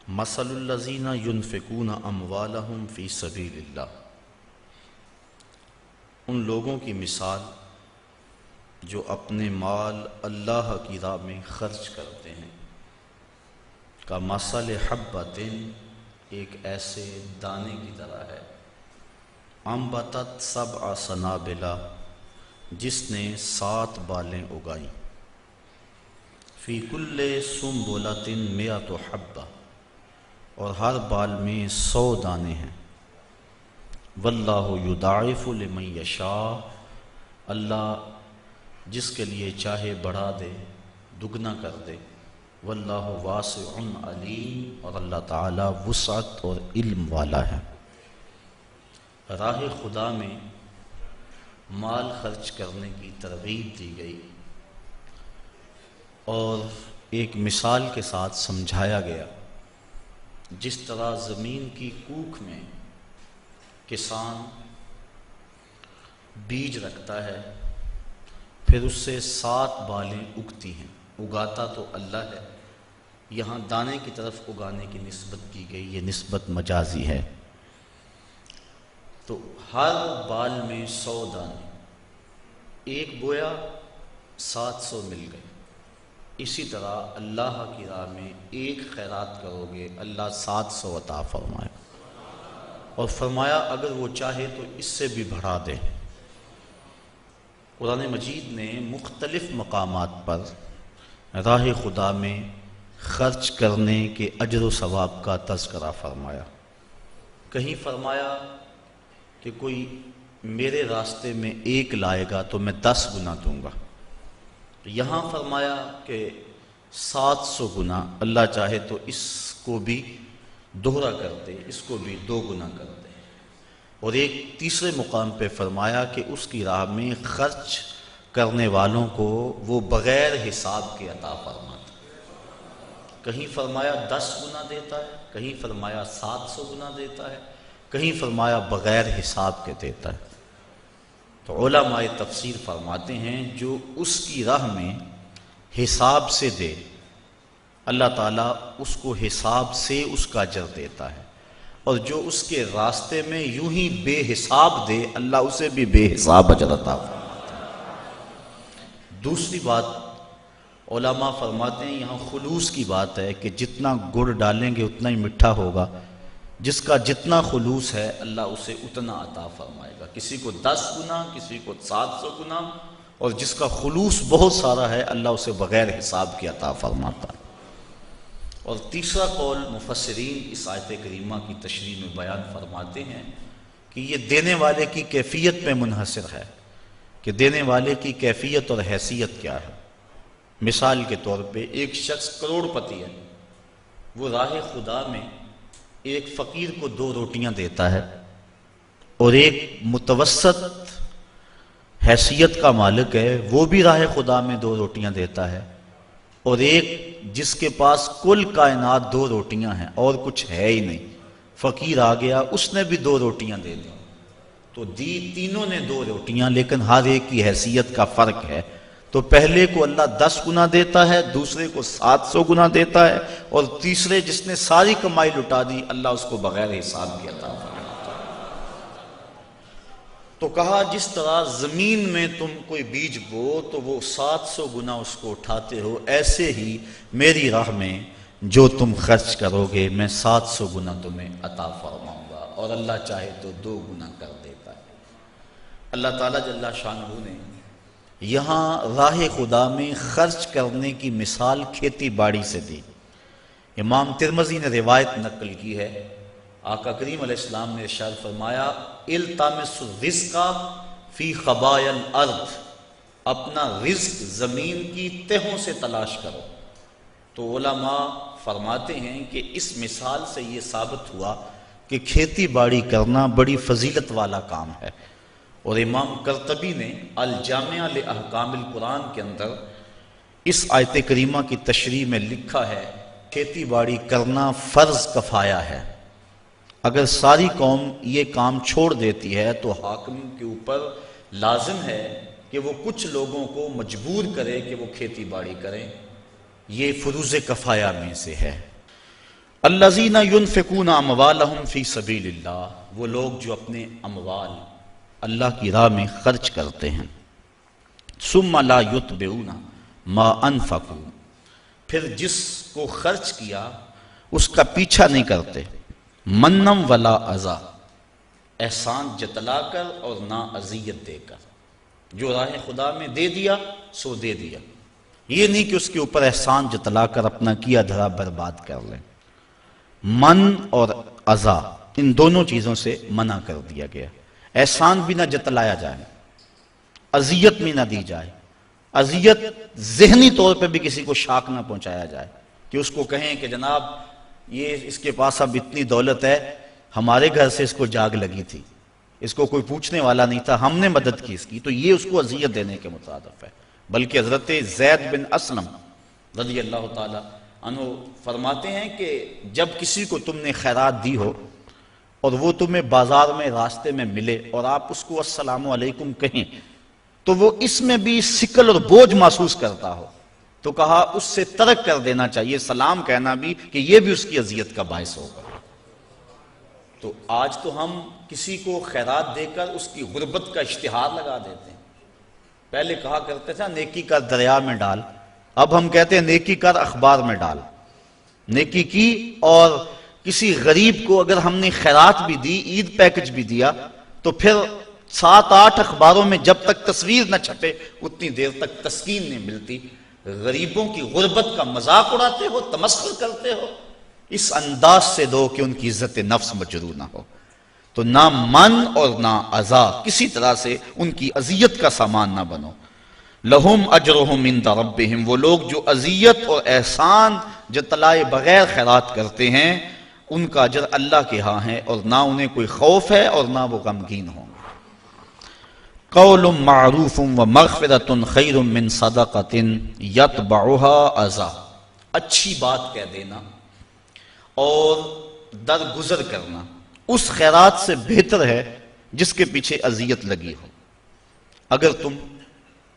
مثل الذین ينفقون اموالهم فی سبیل اللہ، ان لوگوں کی مثال جو اپنے مال اللہ کی راہ میں خرچ کرتے ہیں، کا مثل حبۃ، ایک ایسے دانے کی طرح ہے، انبتت سبع سنابل، جس نے 7 بالیں اگائیں، فی کل سنبلۃ مئۃ حبۃ، اور ہر بال میں 100 دانے ہیں، واللہ یضاعف لمن یشاء، اللہ جس کے لیے چاہے بڑھا دے، دگنا کر دے، واللہ واسع علیم، اور اللہ تعالی وسعت اور علم والا ہے۔ راہ خدا میں مال خرچ کرنے کی ترغیب دی گئی اور ایک مثال کے ساتھ سمجھایا گیا، جس طرح زمین کی کوکھ میں کسان بیج رکھتا ہے، پھر اس سے 7 بالیں اگتی ہیں، اگاتا تو اللہ ہے، یہاں دانے کی طرف اگانے کی نسبت کی گئی، یہ نسبت مجازی ہے، تو ہر بال میں 100 دانے، ایک بویا 700 مل گئے۔ اسی طرح اللہ کی راہ میں ایک خیرات کرو گے، اللہ 700 عطا فرمائے، اور فرمایا اگر وہ چاہے تو اس سے بھی بڑھا دے۔ قرآن مجید نے مختلف مقامات پر راہ خدا میں خرچ کرنے کے اجر و ثواب کا تذکرہ فرمایا۔ کہیں فرمایا کہ کوئی میرے راستے میں 1 لائے گا تو میں 10 گنا دوں گا، یہاں فرمایا کہ 700 گنا، اللہ چاہے تو اس کو بھی دوہرا کر دے، اس کو بھی 2 گنا کر دے، اور ایک تیسرے مقام پہ فرمایا کہ اس کی راہ میں خرچ کرنے والوں کو وہ بغیر حساب کے عطا فرماتا، کہیں فرمایا 10 گنا دیتا ہے، کہیں فرمایا 700 گنا دیتا ہے، کہیں فرمایا بغیر حساب کے دیتا ہے۔ تو علماء تفسیر فرماتے ہیں جو اس کی راہ میں حساب سے دے، اللہ تعالیٰ اس کو حساب سے اس کا اجر دیتا ہے، اور جو اس کے راستے میں یوں ہی بے حساب دے، اللہ اسے بھی بے حساب اجر عطا فرماتا ہے۔ دوسری بات علماء فرماتے ہیں، یہاں خلوص کی بات ہے کہ جتنا گڑ ڈالیں گے اتنا ہی میٹھا ہوگا، جس کا جتنا خلوص ہے اللہ اسے اتنا عطا فرمائے گا، کسی کو 10 گنا، کسی کو 700 گنا، اور جس کا خلوص بہت سارا ہے اللہ اسے بغیر حساب کے عطا فرماتا ہے۔ اور تیسرا قول مفسرین اس آیت کریمہ کی تشریح میں بیان فرماتے ہیں کہ یہ دینے والے کی کیفیت میں منحصر ہے، کہ دینے والے کی کیفیت اور حیثیت کیا ہے۔ مثال کے طور پہ ایک شخص کروڑ پتی ہے، وہ راہ خدا میں ایک فقیر کو 2 روٹیاں دیتا ہے، اور ایک متوسط حیثیت کا مالک ہے، وہ بھی راہ خدا میں 2 روٹیاں دیتا ہے، اور ایک جس کے پاس کل کائنات 2 روٹیاں ہیں اور کچھ ہے ہی نہیں، فقیر آ گیا اس نے بھی 2 روٹیاں دے دی، تو دی تینوں نے 2 روٹیاں، لیکن ہر ایک کی حیثیت کا فرق ہے، تو پہلے کو اللہ 10 گنا دیتا ہے، دوسرے کو 700 گنا دیتا ہے، اور تیسرے جس نے ساری کمائی لٹا دی اللہ اس کو بغیر حساب کے عطا فرماتا ہے۔ تو کہا جس طرح زمین میں تم کوئی بیج بو تو وہ 700 گنا اس کو اٹھاتے ہو، ایسے ہی میری راہ میں جو تم خرچ کرو گے میں 700 گنا تمہیں عطا فرماؤں گا، اور اللہ چاہے تو 2 گنا کر دیتا ہے۔ اللہ تعالیٰ جل شانہ نے یہاں راہ خدا میں خرچ کرنے کی مثال کھیتی باڑی سے دی۔ امام ترمذی نے روایت نقل کی ہے، آقا کریم علیہ السلام نے ارشاد فرمایا، التمسوا الرزق فی خبایا الارض، اپنا رزق زمین کی تہوں سے تلاش کرو۔ تو علماء فرماتے ہیں کہ اس مثال سے یہ ثابت ہوا کہ کھیتی باڑی کرنا بڑی فضیلت والا کام ہے، اور امام قرطبی نے الجامع لاحکام القرآن کے اندر اس آیت کریمہ کی تشریح میں لکھا ہے، کھیتی باڑی کرنا فرض کفایہ ہے، اگر ساری قوم یہ کام چھوڑ دیتی ہے تو حاکم کے اوپر لازم ہے کہ وہ کچھ لوگوں کو مجبور کرے کہ وہ کھیتی باڑی کریں، یہ فروض کفایہ میں سے ہے۔ الذین ینفقون اموالہم فی سبیل اللہ، وہ لوگ جو اپنے اموال اللہ کی راہ میں خرچ کرتے ہیں، ثم لا یتبعون ما انفقوا، پھر جس کو خرچ کیا اس کا پیچھا نہیں کرتے، منم ولا اذا، احسان جتلا کر اور نہ اذیت دے کر، جو راہ خدا میں دے دیا سو دے دیا، یہ نہیں کہ اس کے اوپر احسان جتلا کر اپنا کیا دھرا برباد کر لیں۔ من اور اذا ان دونوں چیزوں سے منع کر دیا گیا، احسان بھی نہ جتلایا جائے، اذیت بھی نہ دی جائے، اذیت ذہنی طور پہ بھی کسی کو شاک نہ پہنچایا جائے کہ اس کو کہیں کہ جناب یہ اس کے پاس اب اتنی دولت ہے، ہمارے گھر سے اس کو جاگ لگی تھی، اس کو کوئی پوچھنے والا نہیں تھا، ہم نے مدد کی اس کی، تو یہ اس کو اذیت دینے کے مترادف ہے۔ بلکہ حضرت زید بن اسلم رضی اللہ تعالی عنہ فرماتے ہیں کہ جب کسی کو تم نے خیرات دی ہو اور وہ تمہیں بازار میں راستے میں ملے اور آپ اس کو السلام علیکم کہیں تو وہ اس میں بھی ثقل اور بوجھ محسوس کرتا ہو تو کہا اس سے ترک کر دینا چاہیے سلام کہنا بھی، کہ یہ بھی اس کی اذیت کا باعث ہوگا۔ تو آج تو ہم کسی کو خیرات دے کر اس کی غربت کا اشتہار لگا دیتے ہیں۔ پہلے کہا کرتے تھے نیکی کا دریا میں ڈال، اب ہم کہتے ہیں نیکی کر اخبار میں ڈال۔ نیکی کی اور کسی غریب کو اگر ہم نے خیرات بھی دی، عید پیکج بھی دیا، تو پھر 7-8 اخباروں میں جب تک تصویر نہ چھپے اتنی دیر تک تسکین نہیں ملتی۔ غریبوں کی غربت کا مذاق اڑاتے ہو، تمسخر کرتے ہو، اس انداز سے دو کہ ان کی عزت نفس مجروح نہ ہو۔ تو نہ من اور نہ اذا، کسی طرح سے ان کی اذیت کا سامان نہ بنو۔ لہم اجرہم عند ربہم، وہ لوگ جو اذیت اور احسان جتلائے بغیر خیرات کرتے ہیں ان کا اجر اللہ کے ہاں ہے، اور نہ انہیں کوئی خوف ہے اور نہ وہ غمگین ہوں۔ قول معروف ومغفرۃ خیر من صدقۃ یتبعها اذی، اچھی بات کہہ دینا اور درگزر کرنا اس خیرات سے بہتر ہے جس کے پیچھے اذیت لگی ہو۔ اگر تم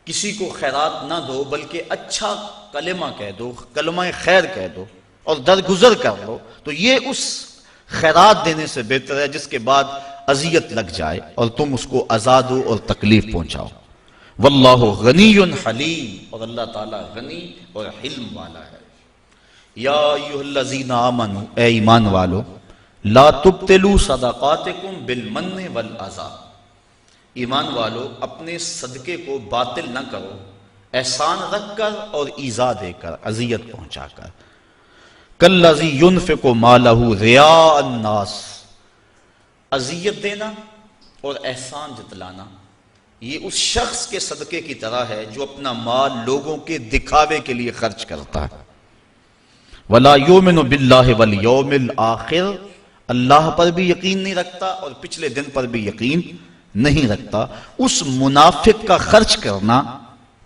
کسی کو خیرات نہ دو بلکہ اچھا کلمہ کہہ دو، کلمہ خیر کہہ دو اور درگزر کر لو، تو یہ اس خیرات دینے سے بہتر ہے جس کے بعد اذیت لگ جائے اور تم اس کو اذا دو اور تکلیف پہنچاؤ۔ واللہ غنی حلیم، اور اللہ تعالیٰ غنی اور حلم والا ہے۔ یا ایھا الذین آمنوا، اے ایمان والو، لا تبطلوا صدقاتکم بالمن والاذی، ایمان والو اپنے صدقے کو باطل نہ کرو احسان رکھ کر اور ایذا دے کر، اذیت پہنچا کر۔ کالذی ینفق مالہ رئاء الناس، اذیت دینا اور احسان جتلانا یہ اس شخص کے صدقے کی طرح ہے جو اپنا مال لوگوں کے دکھاوے کے لیے خرچ کرتا ہے۔ ولا یؤمن باللہ والیوم الآخر، اللہ پر بھی یقین نہیں رکھتا اور پچھلے دن پر بھی یقین نہیں رکھتا۔ اس منافق کا خرچ کرنا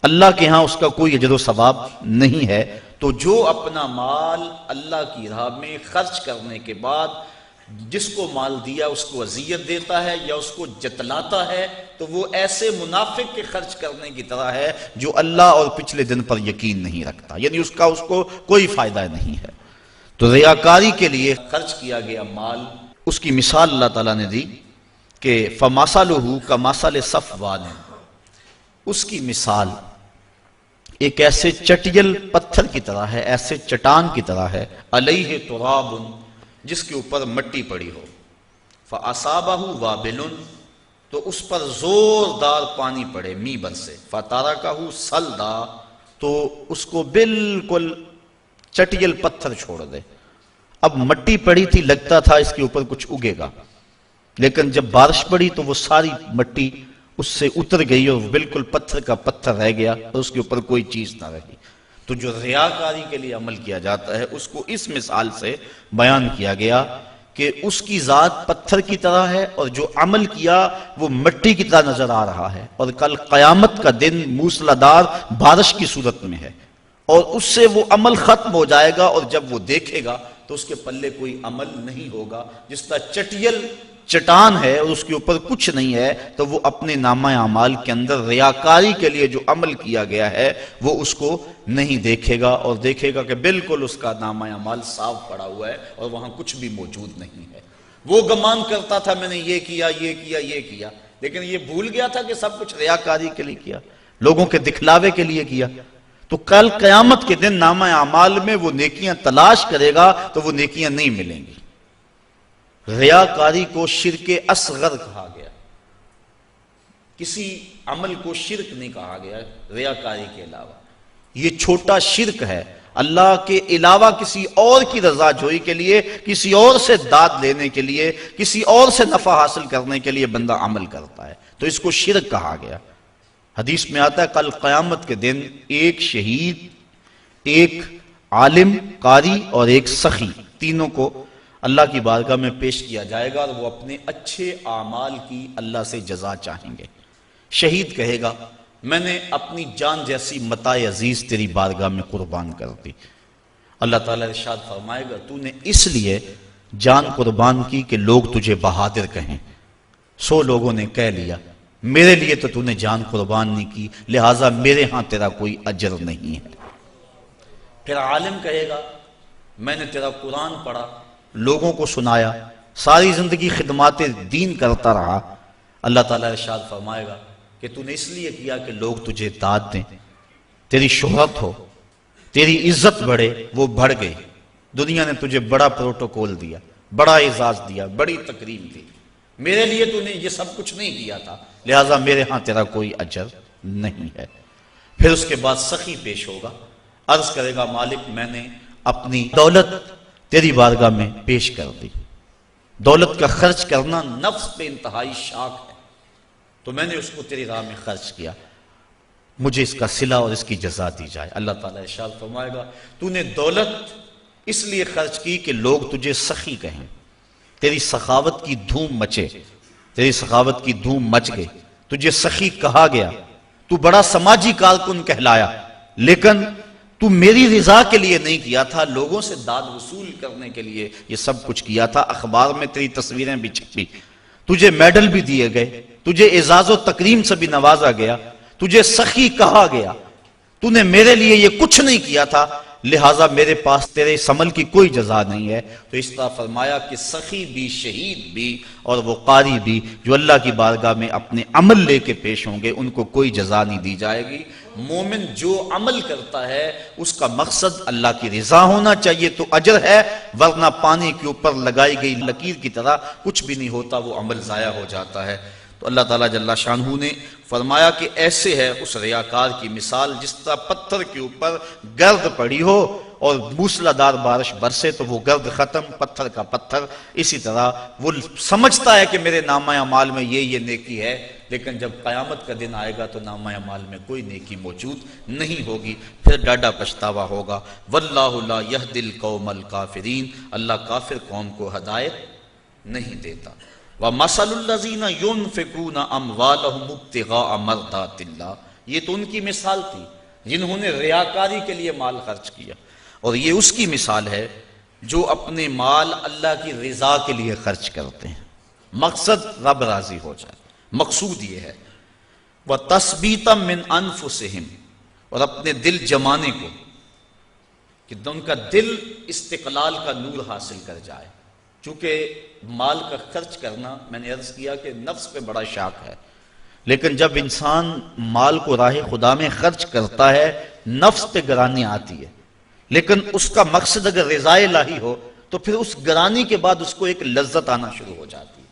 اللہ کے ہاں اس کا کوئی اجر و ثواب نہیں ہے۔ تو جو اپنا مال اللہ کی راہ میں خرچ کرنے کے بعد جس کو مال دیا اس کو اذیت دیتا ہے یا اس کو جتلاتا ہے تو وہ ایسے منافق کے خرچ کرنے کی طرح ہے جو اللہ اور پچھلے دن پر یقین نہیں رکھتا، یعنی اس کو کوئی فائدہ نہیں ہے۔ تو ریاکاری کے لیے خرچ کیا گیا مال، اس کی مثال اللہ تعالیٰ نے دی کہ فَمَثَلُهُ كَمَثَلِ صَفْوَانٍ، اس کی مثال ایک ایسے چٹیل پتھر کی طرح ہے، ایسے چٹان کی طرح ہے، علیہ تراب، جس کے اوپر مٹی پڑی ہو، فَأَصَابَهُ وَابِلٌ، تو اس پر زوردار پانی پڑے می برسے، فَتَرَكَهُ صَلْدًا، تو اس کو بالکل چٹیل پتھر چھوڑ دے۔ اب مٹی پڑی تھی، لگتا تھا اس کے اوپر کچھ اگے گا، لیکن جب بارش پڑی تو وہ ساری مٹی اس سے اتر گئی اور بالکل پتھر کا پتھر رہ گیا اور اس کے اوپر کوئی چیز نہ رہی۔ تو جو ریاکاری کے لیے عمل کیا جاتا ہے اس کو اس مثال سے بیان کیا گیا کہ اس کی ذات پتھر کی طرح ہے اور جو عمل کیا وہ مٹی کی طرح نظر آ رہا ہے، اور کل قیامت کا دن موسلادھار بارش کی صورت میں ہے اور اس سے وہ عمل ختم ہو جائے گا، اور جب وہ دیکھے گا تو اس کے پلے کوئی عمل نہیں ہوگا۔ جس طرح چٹیل چٹان ہے اور اس کے اوپر کچھ نہیں ہے تو وہ اپنے نامہ اعمال کے اندر ریاکاری کے لیے جو عمل کیا گیا ہے وہ اس کو نہیں دیکھے گا، اور دیکھے گا کہ بالکل اس کا نامہ اعمال صاف پڑا ہوا ہے اور وہاں کچھ بھی موجود نہیں ہے۔ وہ گمان کرتا تھا میں نے یہ کیا یہ کیا یہ کیا، لیکن یہ بھول گیا تھا کہ سب کچھ ریاکاری کے لیے کیا، لوگوں کے دکھلاوے کے لیے کیا۔ تو کل قیامت کے دن نامہ اعمال میں وہ نیکیاں تلاش کرے گا تو وہ نیکیاں نہیں ملیں گی۔ ریاکاری کو شرک اصغر کہا گیا، کسی عمل کو شرک نہیں کہا گیا ریاکاری کے علاوہ۔ یہ چھوٹا شرک ہے، اللہ کے علاوہ کسی اور کی رضا جوئی کے لیے، کسی اور سے داد لینے کے لیے، کسی اور سے نفع حاصل کرنے کے لیے بندہ عمل کرتا ہے، تو اس کو شرک کہا گیا۔ حدیث میں آتا ہے کل قیامت کے دن ایک شہید، ایک عالم قاری اور ایک سخی، تینوں کو اللہ کی بارگاہ میں پیش کیا جائے گا اور وہ اپنے اچھے اعمال کی اللہ سے جزا چاہیں گے۔ شہید کہے گا میں نے اپنی جان جیسی متاع عزیز تیری بارگاہ میں قربان کر دی۔ اللہ تعالیٰ ارشاد فرمائے گا تو نے اس لیے جان قربان کی کہ لوگ تجھے بہادر کہیں، 100 لوگوں نے کہہ لیا میرے لیے تو نے جان قربان نہیں کی، لہٰذا میرے ہاں تیرا کوئی اجر نہیں ہے۔ پھر عالم کہے گا میں نے تیرا قرآن پڑھا، لوگوں کو سنایا، ساری زندگی خدمات دین کرتا رہا۔ اللہ تعالیٰ ارشاد فرمائے گا کہ تو نے اس لیے کیا کہ لوگ تجھے داد دیں، تیری شہرت ہو، تیری عزت بڑھے، وہ بڑھ گئی۔ دنیا نے تجھے بڑا پروٹوکول دیا، بڑا اعزاز دیا، بڑی تکریم دی، میرے لیے تو نے یہ سب کچھ نہیں کیا تھا، لہٰذا میرے ہاں تیرا کوئی اجر نہیں ہے۔ پھر اس کے بعد سخی پیش ہوگا، عرض کرے گا مالک میں نے اپنی دولت تیری بارگاہ میں پیش کر دی، دولت کا خرچ کرنا نفس پہ انتہائی شاق ہے، تو میں نے اس کو تیری راہ میں خرچ کیا، مجھے اس کا صلہ اور اس کی جزا دی جائے۔ اللہ تعالیٰ ارشاد فرمائے گا تو نے دولت اس لیے خرچ کی کہ لوگ تجھے سخی کہیں، تیری سخاوت کی دھوم مچے، تیری سخاوت کی دھوم مچ گئی، تجھے سخی کہا گیا، تو بڑا سماجی کارکن کہلایا، لیکن تو میری رضا کے لیے نہیں کیا تھا، لوگوں سے داد وصول کرنے کے لیے یہ سب کچھ کیا تھا۔ اخبار میں تیری تصویریں بھی چھپی، تجھے میڈل بھی دیے گئے، تجھے اعزاز و تکریم سے بھی نوازا گیا، تجھے سخی کہا گیا، تو نے میرے لیے یہ کچھ نہیں کیا تھا، لہٰذا میرے پاس تیرے اس عمل کی کوئی جزا نہیں ہے۔ تو اس طرح فرمایا کہ سخی بھی، شہید بھی اور وہ قاری بھی جو اللہ کی بارگاہ میں اپنے عمل لے کے پیش ہوں گے ان کو کوئی جزا نہیں دی جائے گی۔ مومن جو عمل کرتا ہے اس کا مقصد اللہ کی رضا ہونا چاہیے تو اجر ہے، ورنہ پانی کے اوپر لگائی گئی لکیر کی طرح کچھ بھی نہیں ہوتا، وہ عمل ضائع ہو جاتا ہے۔ تو اللہ تعالیٰ جل شانہ نے فرمایا کہ ایسے ہے اس ریاکار کی مثال جس طرح پتھر کے اوپر گرد پڑی ہو اور موسلا دار بارش برسے تو وہ گرد ختم، پتھر کا پتھر۔ اسی طرح وہ سمجھتا ہے کہ میرے نامہ اعمال میں یہ نیکی ہے، لیکن جب قیامت کا دن آئے گا تو نامہ اعمال میں کوئی نیکی موجود نہیں ہوگی، پھر ڈاڈا پچھتاوا ہوگا۔ واللہ لا یہدی القوم الکافرین، اللہ کافر قوم کو ہدایت نہیں دیتا۔ وَمَثَلُ الَّذِينَ يُنْفِقُونَ أَمْوَالَهُمُ ابْتِغَاءَ مَرْضَاتِ اللَّهِ، یہ تو ان کی مثال تھی جنہوں نے ریاکاری کے لیے مال خرچ کیا، اور یہ اس کی مثال ہے جو اپنے مال اللہ کی رضا کے لیے خرچ کرتے ہیں، مقصد رب راضی ہو جائے، مقصود یہ ہے۔ وَتَثْبِيتًا مِّنْ أَنفُسِهِمْ، اور اپنے دل جمانے کو کہ ان کا دل استقلال کا نور حاصل کر جائے، چونکہ مال کا خرچ کرنا میں نے عرض کیا کہ نفس پہ بڑا شاق ہے، لیکن جب انسان مال کو راہ خدا میں خرچ کرتا ہے نفس پہ گرانی آتی ہے، لیکن اس کا مقصد اگر رضا الہی ہو تو پھر اس گرانی کے بعد اس کو ایک لذت آنا شروع ہو جاتی ہے،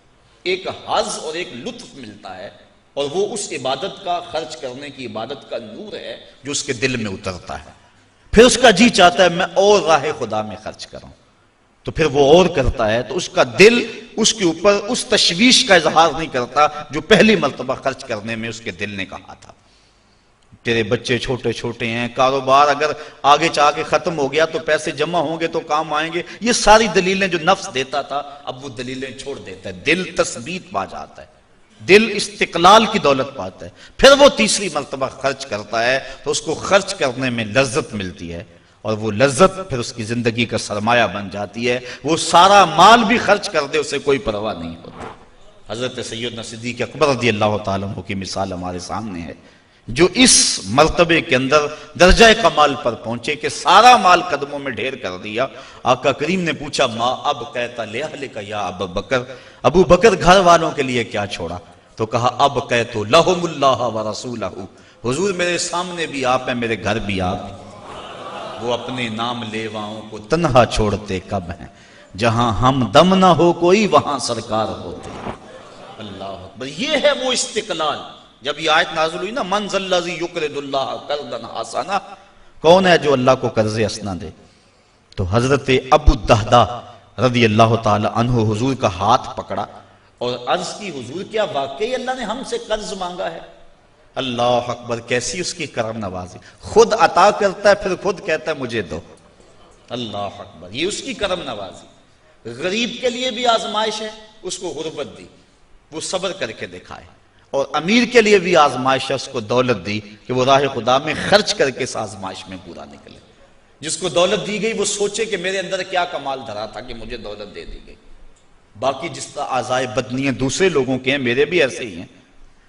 ایک حظ اور ایک لطف ملتا ہے، اور وہ اس عبادت کا، خرچ کرنے کی عبادت کا نور ہے جو اس کے دل میں اترتا ہے، پھر اس کا جی چاہتا ہے میں اور راہ خدا میں خرچ کروں، تو پھر وہ اور کرتا ہے، تو اس کا دل اس کے اوپر اس تشویش کا اظہار نہیں کرتا جو پہلی مرتبہ خرچ کرنے میں اس کے دل نے کہا تھا۔ تیرے بچے چھوٹے چھوٹے ہیں، کاروبار اگر آگے چاہ کے ختم ہو گیا تو پیسے جمع ہوں گے تو کام آئیں گے، یہ ساری دلیلیں جو نفس دیتا تھا اب وہ دلیلیں چھوڑ دیتا ہے، دل تثبیت پا جاتا ہے، دل استقلال کی دولت پاتا ہے، پھر وہ تیسری مرتبہ خرچ کرتا ہے تو اس کو خرچ کرنے میں لذت ملتی ہے، اور وہ لذت پھر اس کی زندگی کا سرمایہ بن جاتی ہے، وہ سارا مال بھی خرچ کر دے اسے کوئی پرواہ نہیں ہوتی۔ حضرت سیدنا صدیق اکبر رضی اللہ تعالیٰ عنہ کی مثال ہمارے سامنے ہے، جو اس مرتبے کے اندر درجہ کمال پر پہنچے کہ سارا مال قدموں میں ڈھیر کر دیا۔ آقا کریم نے پوچھا ما اب کہتا لِأَهْلِكَ یا ابو بکر، ابو بکر گھر والوں کے لیے کیا چھوڑا؟ تو کہا اب کہتو لَهُمُ اللَّهَ وَرَسُولَهُ، حضور میرے سامنے بھی آپ ہیں، میرے گھر بھی آپ ہیں، وہ اپنے نام لیواؤں کو تنہا چھوڑتے کب ہیں، جہاں ہم دم نہ ہو کوئی وہاں سرکار ہوتے ہیں۔ اللہ اکبر، یہ ہے وہ استقلال۔ جب یہ آیت نازل ہوئی نا من ذا الذی یقرض اللہ قرضا حسنا، کون ہے جو اللہ کو قرض حسنا دے؟ تو حضرت ابو الدہداء رضی اللہ تعالی عنہ حضور کا ہاتھ پکڑا اور عرض کی حضور کیا واقعی اللہ نے ہم سے قرض مانگا ہے؟ اللہ اکبر، کیسی اس کی کرم نوازی، خود عطا کرتا ہے پھر خود کہتا ہے مجھے دو۔ اللہ اکبر، یہ اس کی کرم نوازی۔ غریب کے لیے بھی آزمائش ہے، اس کو غربت دی، وہ صبر کر کے دکھائے، اور امیر کے لیے بھی آزمائش ہے، اس کو دولت دی کہ وہ راہ خدا میں خرچ کر کے اس آزمائش میں پورا نکلے۔ جس کو دولت دی گئی وہ سوچے کہ میرے اندر کیا کمال دھرا تھا کہ مجھے دولت دے دی گئی۔ باقی جس طرح اعضائے بدنی ہیں دوسرے لوگوں کے ہیں، میرے بھی ایسے ہی ہیں،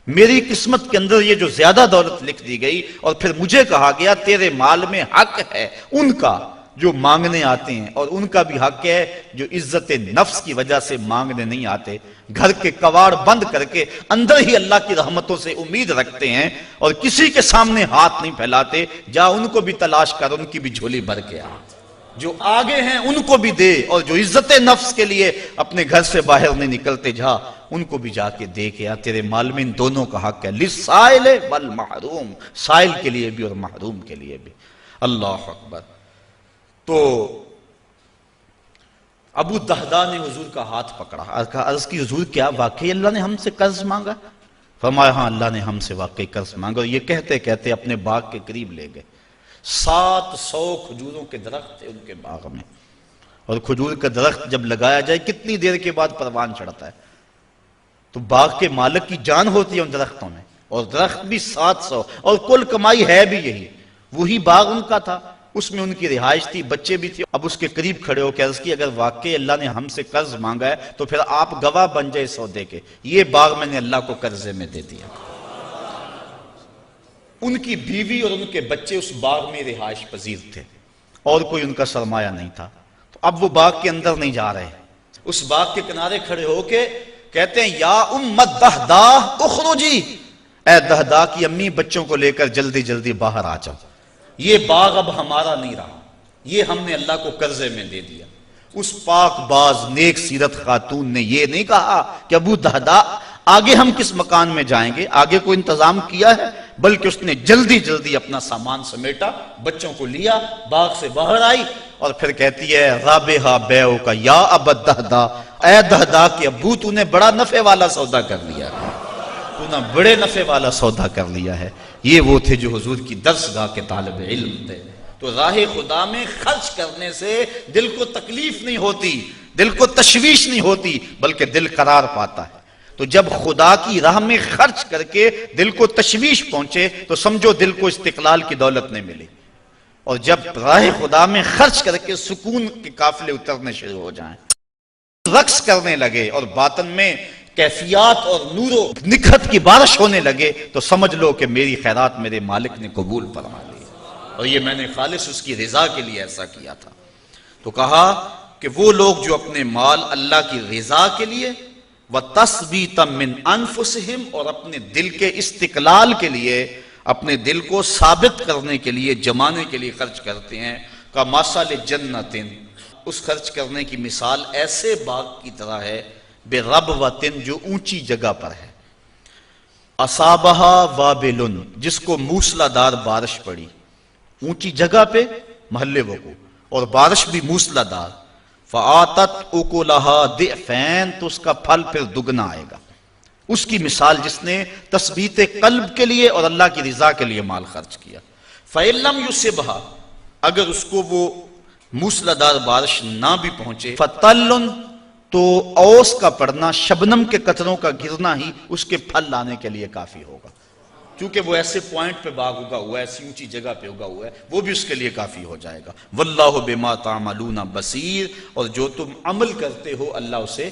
میری قسمت کے اندر یہ جو زیادہ دولت لکھ دی گئی، اور پھر مجھے کہا گیا تیرے مال میں حق ہے ان کا جو مانگنے آتے ہیں، اور ان کا بھی حق ہے جو عزت نفس کی وجہ سے مانگنے نہیں آتے، گھر کے کواڑ بند کر کے اندر ہی اللہ کی رحمتوں سے امید رکھتے ہیں اور کسی کے سامنے ہاتھ نہیں پھیلاتے۔ جا ان کو بھی تلاش کر، ان کی بھی جھولی بھر کے آ، جو آگے ہیں ان کو بھی دے، اور جو عزت نفس کے لیے اپنے گھر سے باہر نہیں نکلتے جا ان کو بھی جا کے دے کے آ۔ تیرے مال میں ان دونوں کا حق ہے، للسائل والمحروم، سائل کے لیے بھی اور محروم کے لیے بھی۔ اللہ اکبر۔ تو ابو الدہداء نے حضور کا ہاتھ پکڑا، عرض کی حضور کیا واقعی اللہ نے ہم سے قرض مانگا؟ فرمایا ہاں اللہ نے ہم سے واقعی قرض مانگا، اور یہ کہتے کہتے اپنے باغ کے قریب لے گئے۔ 700 کھجوروں کے درخت تھے ان کے باغ میں، اور کھجور کا درخت جب لگایا جائے کتنی دیر کے بعد پروان چڑھتا ہے، تو باغ کے مالک کی جان ہوتی ہے ان درختوں میں، اور درخت بھی 700، اور کل کمائی ہے بھی یہی، وہی باغ ان کا تھا، اس میں ان کی رہائش تھی، بچے بھی تھے۔ اب اس کے قریب کھڑے ہو کے عرض کی اگر واقعی اللہ نے ہم سے قرض مانگا ہے تو پھر آپ گواہ بن جائے سودے کے، یہ باغ میں نے اللہ کو قرضے میں دے دیا۔ ان کی بیوی اور ان کے بچے اس باغ میں رہائش پذیر تھے، اور کوئی ان کا سرمایہ نہیں تھا، تو اب وہ باغ کے اندر نہیں جا رہے، اس باغ کے کنارے کھڑے ہو کے کہتے ہیں یا ام الدہداء اخرجی، اے دہداء کی امی بچوں کو لے کر جلدی جلدی باہر آ جاؤ، یہ باغ اب ہمارا نہیں رہا، یہ ہم نے اللہ کو قرضے میں دے دیا۔ اس پاک باز نیک سیرت خاتون نے یہ نہیں کہا کہ ابو دہداء آگے ہم کس مکان میں جائیں گے، آگے کوئی انتظام کیا ہے، بلکہ اس نے جلدی جلدی اپنا سامان سمیٹا، بچوں کو لیا، باغ سے باہر آئی، اور پھر کہتی ہے رابحہ بیعو کا یا ابا الدہداء، اے دہداء کے ابو تو نے بڑا نفع والا سودا کر لیا ہے، تو نے بڑے نفع والا سودا کر لیا ہے۔ یہ وہ تھے جو حضور کی درسگاہ کے طالب علم تھے۔ تو راہ خدا میں خرچ کرنے سے دل کو تکلیف نہیں ہوتی، دل کو تشویش نہیں ہوتی، بلکہ دل قرار پاتا ہے۔ تو جب خدا کی راہ میں خرچ کر کے دل کو تشویش پہنچے تو سمجھو دل کو استقلال کی دولت نہیں ملی، اور جب راہ خدا میں خرچ کر کے سکون کے قافلے اترنے شروع ہو جائیں، رقص کرنے لگے اور باطن میں کیفیات اور نور و نکھت کی بارش ہونے لگے، تو سمجھ لو کہ میری خیرات میرے مالک نے قبول فرما لی، اور یہ میں نے خالص اس کی رضا کے لیے ایسا کیا تھا۔ تو کہا کہ وہ لوگ جو اپنے مال اللہ کی رضا کے لیے وَتَثْبِيتًا مِّنْ أَنفُسِهِمْ، اور اپنے دل کے استقلال کے لیے، اپنے دل کو ثابت کرنے کے لیے، جمانے کے لیے خرچ کرتے ہیں، کَمَثَلِ جَنَّةٍ، اس خرچ کرنے کی مثال ایسے باغ کی طرح ہے بِرَبْوَةٍ، جو اونچی جگہ پر ہے، أَصَابَهَا وَابِلٌ، جس کو موسلا دار بارش پڑی، اونچی جگہ پہ محلے وقوع اور بارش بھی موسلا دار، فَآتَتْ أُكُلَهَا ضِعْفَيْنِ، تو اس کا پھل پھر دگنا آئے گا۔ اس کی مثال جس نے تثبیت قلب کے لیے اور اللہ کی رضا کے لیے مال خرچ کیا۔ فَإِن لَّمْ يُصِبْهَا، اگر اس کو وہ موسلا دار بارش نہ بھی پہنچے، فَطَلٌ، تو اوس کا پڑنا، شبنم کے قطروں کا گرنا ہی اس کے پھل لانے کے لیے کافی ہوگا، کیونکہ وہ ایسے پوائنٹ پہ باغ اگا ہوا ہے، ایسی اونچی جگہ پہ اگا ہوا ہے، وہ بھی اس کے لیے کافی ہو جائے گا۔ واللہ بما تعملون بصیر، اور جو تم عمل کرتے ہو اللہ اسے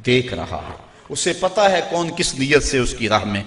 دیکھ رہا ہے، اسے پتہ ہے کون کس نیت سے اس کی راہ میں